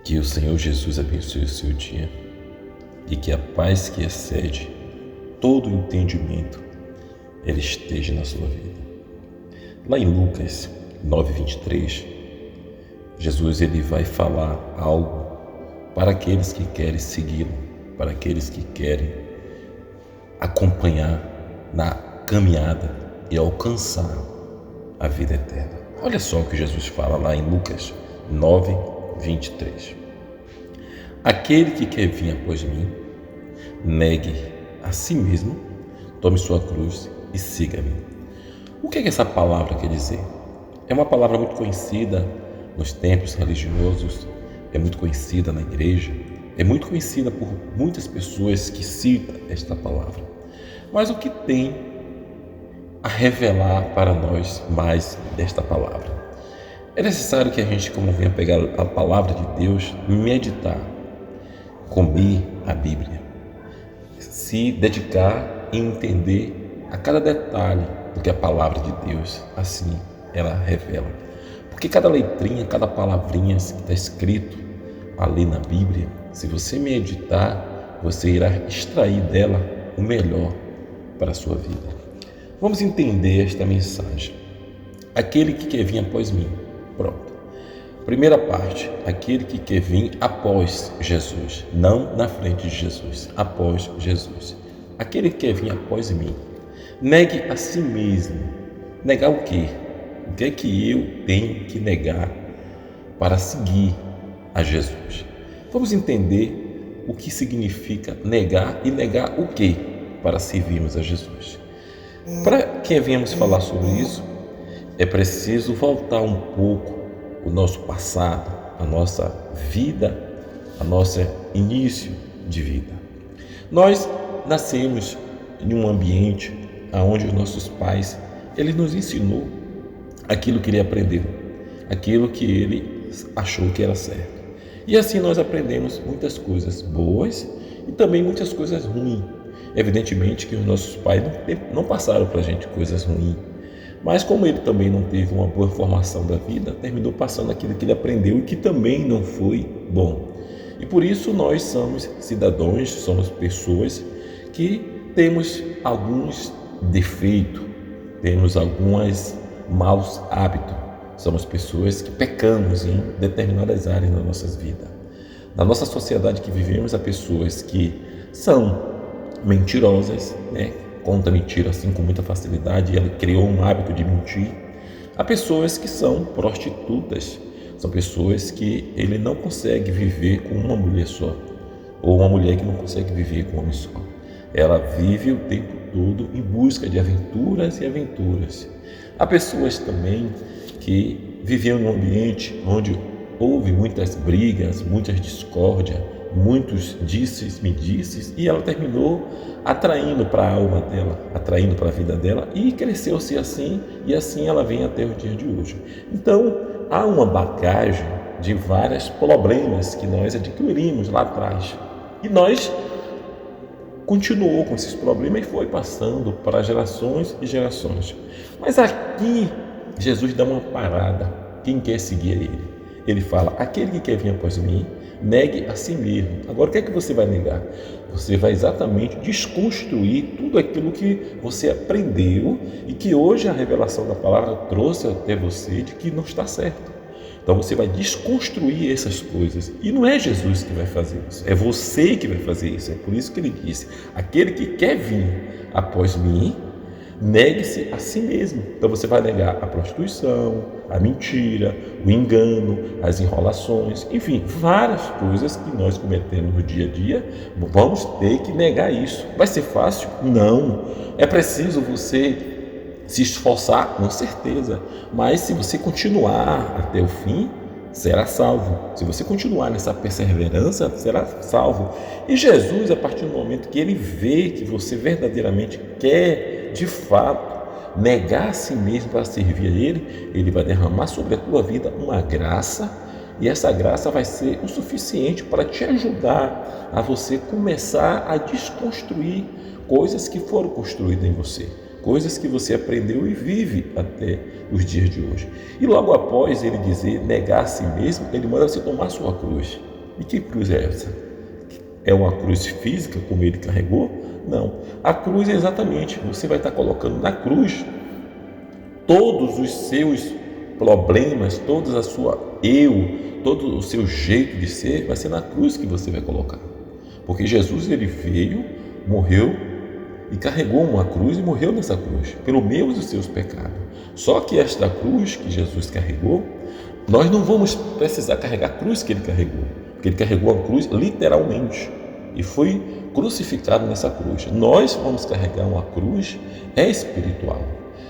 Que o Senhor Jesus abençoe o seu dia e que a paz que excede todo entendimento, ela esteja na sua vida. Lá em Lucas 9:23, Jesus ele vai falar algo para aqueles que querem segui-lo, para aqueles que querem acompanhar na caminhada e alcançar a vida eterna. Olha só o que Jesus fala lá em Lucas 9:23. Aquele que quer vir após mim, negue a si mesmo, tome sua cruz e siga-me. O que essa palavra quer dizer? É uma palavra muito conhecida nos templos religiosos, é muito conhecida na igreja, é muito conhecida por muitas pessoas que citam esta palavra. Mas o que tem a revelar para nós mais desta palavra? É necessário que a gente, como venha pegar a palavra de Deus, meditar, comer a Bíblia, se dedicar e entender a cada detalhe do que a palavra de Deus, assim, ela revela. Porque cada letrinha, cada palavrinha que está escrito ali na Bíblia, se você meditar, você irá extrair dela o melhor para a sua vida. Vamos entender esta mensagem. Aquele que quer vir após mim. Pronto. Primeira parte, aquele que quer vir após Jesus, não na frente de Jesus, após Jesus. Aquele que quer vir após mim. Negue a si mesmo. Negar o quê? O que é que eu tenho que negar para seguir a Jesus? Vamos entender o que significa negar e negar o quê para servirmos a Jesus. Para que viemos falar sobre isso, é preciso voltar um pouco o nosso passado, a nossa vida, a nosso início de vida. Nós nascemos em um ambiente onde os nossos pais, eles nos ensinou aquilo que ele aprendeu, aquilo que ele achou que era certo. E assim nós aprendemos muitas coisas boas e também muitas coisas ruins. Evidentemente que os nossos pais não passaram para a gente coisas ruins, mas como ele também não teve uma boa formação da vida, terminou passando aquilo que ele aprendeu e que também não foi bom. E por isso nós somos cidadãos, somos pessoas que temos alguns defeitos, temos alguns maus hábitos, somos pessoas que pecamos em determinadas áreas das nossas vidas. Na nossa sociedade que vivemos, há pessoas que são mentirosas, conta mentira assim com muita facilidade, e ela criou um hábito de mentir. Há pessoas que são prostitutas, são pessoas que ele não consegue viver com uma mulher só, ou uma mulher que não consegue viver com um homem só. Ela vive o tempo todo em busca de aventuras e aventuras. Há pessoas também que viviam num ambiente onde houve muitas brigas, muitas discórdias, muitos disses-me-disses, e ela terminou atraindo para a alma dela, atraindo para a vida dela, e cresceu-se assim, e assim ela vem até os dias de hoje. Então, há uma bagagem de vários problemas que nós adquirimos lá atrás, e nós continuou com esses problemas e foi passando para gerações e gerações. Mas aqui, Jesus dá uma parada. Quem quer seguir a Ele? Ele fala, aquele que quer vir após mim, negue a si mesmo. Agora, o que é que você vai negar? Você vai exatamente desconstruir tudo aquilo que você aprendeu e que hoje a revelação da palavra trouxe até você de que não está certo. Então você vai desconstruir essas coisas. E não é Jesus que vai fazer isso, é você que vai fazer isso. É por isso que ele disse, aquele que quer vir após mim, negue-se a si mesmo. Então você vai negar a prostituição, a mentira, o engano, as enrolações, enfim, várias coisas que nós cometemos no dia a dia. Vamos ter que negar isso. Vai ser fácil? Não. É preciso você se esforçar, com certeza, mas se você continuar até o fim, será salvo. Se você continuar nessa perseverança, será salvo. E Jesus, a partir do momento que ele vê que você verdadeiramente quer, de fato, negar a si mesmo para servir a ele vai derramar sobre a tua vida uma graça, e essa graça vai ser o suficiente para te ajudar a você começar a desconstruir coisas que foram construídas em você, coisas que você aprendeu e vive até os dias de hoje. E logo após ele dizer negar a si mesmo, ele manda você tomar sua cruz. E que cruz é essa? É uma cruz física, como ele carregou? Não. A cruz é exatamente, você vai estar colocando na cruz todos os seus problemas, toda a sua todo o seu jeito de ser, vai ser na cruz que você vai colocar. Porque Jesus, ele veio, morreu e carregou uma cruz e morreu nessa cruz, pelo meu e os seus pecados. Só que esta cruz que Jesus carregou, nós não vamos precisar carregar a cruz que ele carregou, porque ele carregou a cruz literalmente e foi crucificado nessa cruz. Nós vamos carregar uma cruz espiritual.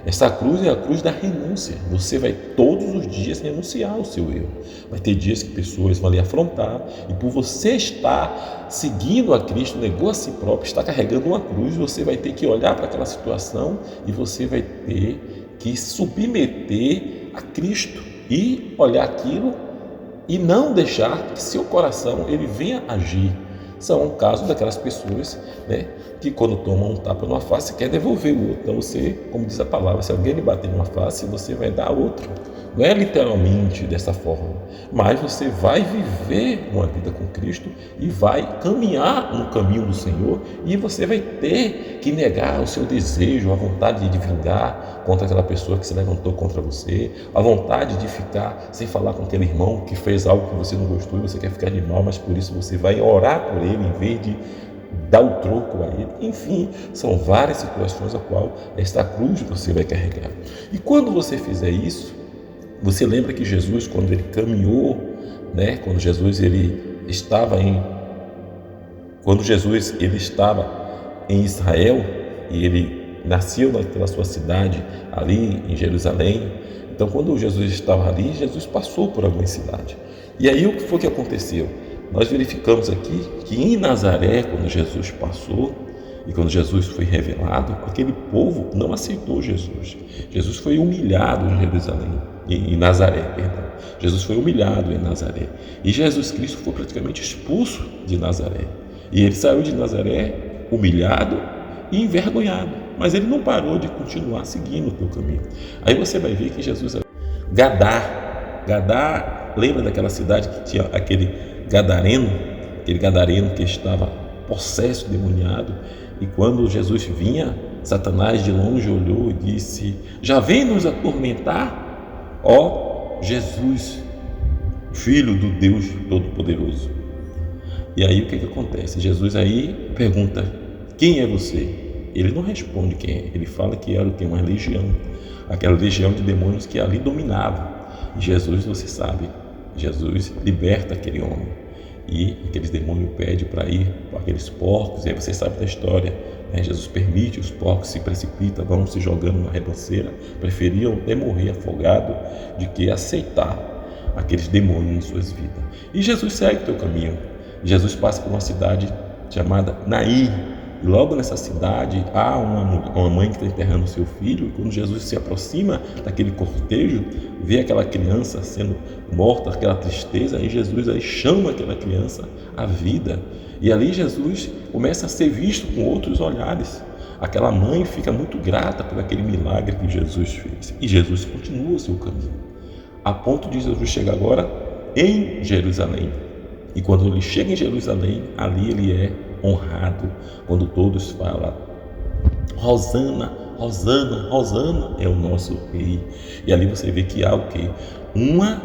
Essa cruz é a cruz da renúncia. Você vai todos os dias renunciar ao seu eu. Vai ter dias que pessoas vão lhe afrontar e por você estar seguindo a Cristo, negou a si próprio, está carregando uma cruz, você vai ter que olhar para aquela situação e você vai ter que submeter a Cristo e olhar aquilo e não deixar que seu coração ele venha agir. São o caso daquelas pessoas, que quando tomam um tapa numa face quer devolver o outro. Então você, como diz a palavra, se alguém lhe bater numa face, você vai dar outro. Não é literalmente dessa forma, mas você vai viver uma vida com Cristo e vai caminhar no caminho do Senhor e você vai ter que negar o seu desejo, a vontade de vingar contra aquela pessoa que se levantou contra você, a vontade de ficar sem falar com aquele irmão que fez algo que você não gostou e você quer ficar de mal, mas por isso você vai orar por ele em vez de dar o troco a ele. Enfim, são várias situações a qual esta cruz você vai carregar. E quando você fizer isso, você lembra que Jesus, quando ele caminhou, quando Jesus ele estava em Israel e ele nasceu naquela sua cidade ali em Jerusalém. Então, quando Jesus estava ali, Jesus passou por algumas cidades. E aí o que foi que aconteceu? Nós verificamos aqui que em Nazaré, quando Jesus passou e quando Jesus foi revelado, aquele povo não aceitou Jesus. Jesus foi humilhado em Jerusalém, em Nazaré, perdão. Jesus foi humilhado em Nazaré. E Jesus Cristo foi praticamente expulso de Nazaré. E ele saiu de Nazaré humilhado e envergonhado. Mas ele não parou de continuar seguindo o seu caminho. Aí você vai ver que Jesus... Gadá, lembra daquela cidade que tinha aquele gadareno que estava possesso, demoniado, e quando Jesus vinha, Satanás de longe olhou e disse: já vem nos atormentar, ó Jesus, Filho do Deus Todo-Poderoso. E aí o que acontece? Jesus aí pergunta: quem é você? Ele não responde quem é, ele fala que era uma legião, aquela legião de demônios que ali dominava. E Jesus, você sabe, Jesus liberta aquele homem e aqueles demônios pedem para ir para aqueles porcos, e aí você sabe da história, Jesus permite, os porcos se precipitam, vão se jogando na ribanceira, preferiam até morrer afogado de que aceitar aqueles demônios em suas vidas. E Jesus segue o seu caminho. Jesus passa por uma cidade chamada Naim. E logo nessa cidade há uma mãe que está enterrando o seu filho, e quando Jesus se aproxima daquele cortejo, vê aquela criança sendo morta, aquela tristeza, aí Jesus aí chama aquela criança à vida. E ali Jesus começa a ser visto com outros olhares. Aquela mãe fica muito grata por aquele milagre que Jesus fez. E Jesus continua o seu caminho, a ponto de Jesus chegar agora em Jerusalém. E quando ele chega em Jerusalém, ali ele é honrado, quando todos falam: Hosana, Hosana, Hosana é o nosso rei. E ali você vê que há o quê? Uma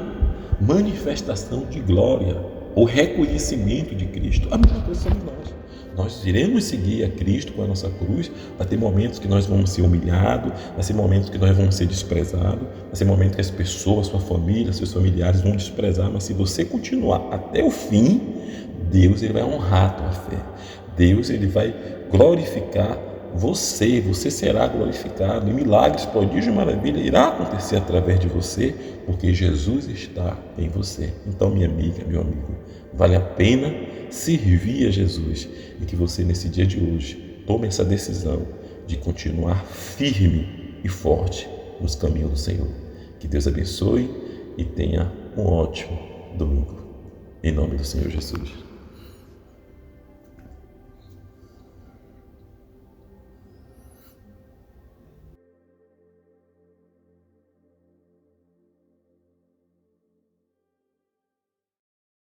manifestação de glória, o reconhecimento de Cristo. A mesma coisa somos nós. Nós iremos seguir a Cristo com a nossa cruz. Vai ter momentos que nós vamos ser humilhados, vai ser momentos que nós vamos ser desprezados, vai ser momentos que as pessoas, sua família, seus familiares vão desprezar, mas se você continuar até o fim, Deus ele vai honrar a tua fé. Deus ele vai glorificar você será glorificado, e milagres, prodígios e maravilha irá acontecer através de você, porque Jesus está em você. Então, minha amiga, meu amigo, vale a pena servir a Jesus, e que você nesse dia de hoje tome essa decisão de continuar firme e forte nos caminhos do Senhor. Que Deus abençoe e tenha um ótimo domingo. Em nome do Senhor Jesus.